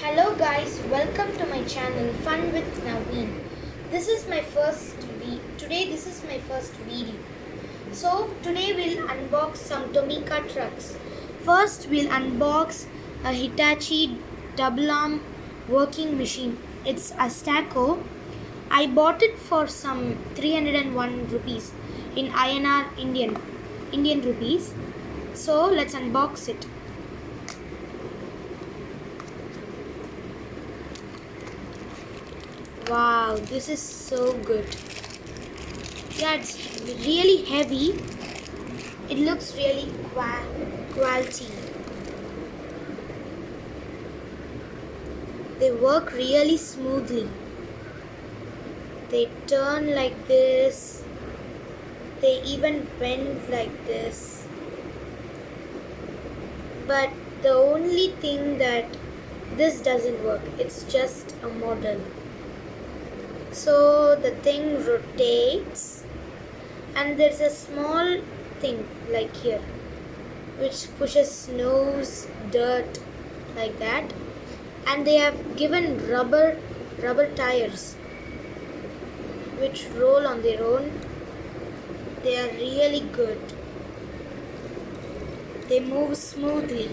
Hello guys, welcome to my channel Fun with Naveen. Today this is my first video. So today we'll unbox some TOMICA trucks. First we'll unbox a Hitachi double arm working machine. It's ASTACO. I bought it for some 301 rupees in INR Indian rupees. So let's unbox it. Wow, this is so good. Yeah, it's really heavy. It looks really quality. They work really smoothly. They turn like this. They even bend like this. But the only thing that this doesn't work, it's just a model. So the thing rotates and there's a small thing like here which pushes snows, dirt like that, and they have given rubber tires which roll on their own. They are really good. They move smoothly.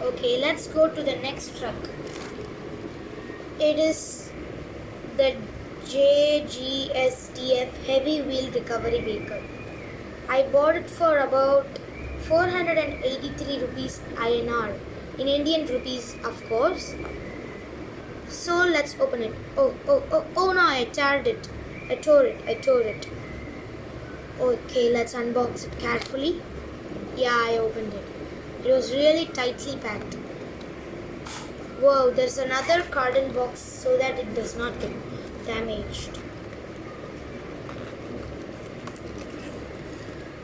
Okay, let's go to the next truck. It is the JGSTF heavy wheel recovery vehicle. I bought it for about 483 rupees INR, in Indian rupees of course. So let's open it. Oh no, I tore it. Okay, let's unbox it carefully. Yeah, I opened it. It was really tightly packed. Whoa, there's another carton box so that it does not get damaged.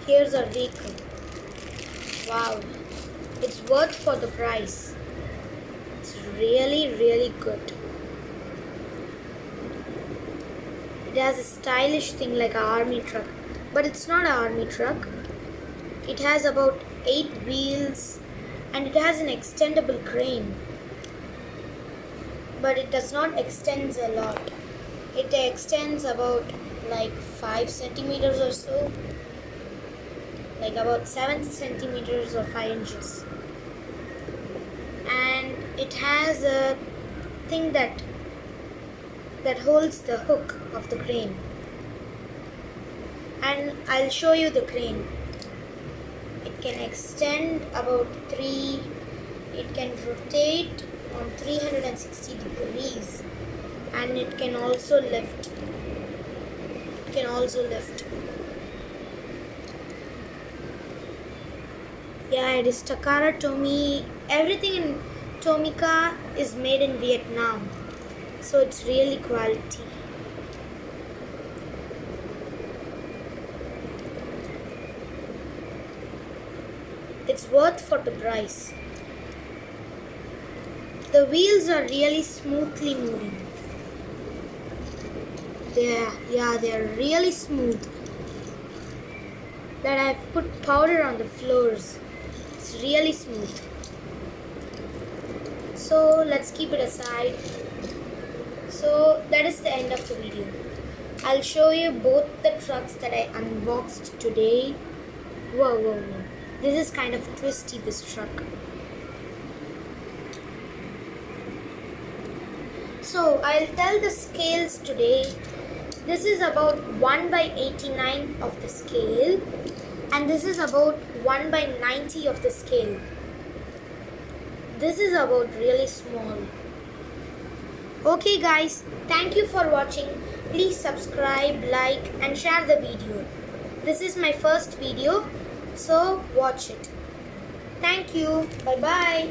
Here's our vehicle. Wow, it's worth for the price. It's really good. It has a stylish thing like an army truck, but it's not an army truck. It has about 8 wheels and it has an extendable crane. But it does not extend a lot. It extends about like 5 centimeters or so, like about 7 centimeters or 5 inches. And it has a thing that holds the hook of the crane. And I'll show you the crane. It can extend about 3. It can rotate on 360 degrees, and it can also lift. Yeah, it is Takara Tomy. Everything in TOMICA is made in Vietnam, so it's really quality. It's worth for the price. The wheels are really smoothly moving. They are really smooth. That I've put powder on the floors. It's really smooth. So let's keep it aside. So that is the end of the video. I'll show you both the trucks that I unboxed today. Whoa. This is kind of twisty, this truck. So I'll tell the scales today. This is about 1/89 of the scale, and this is about 1/90 of the scale. This is about really small. Okay guys, thank you for watching. Please subscribe, like and share the video. This is my first video, so watch it. Thank you. Bye bye.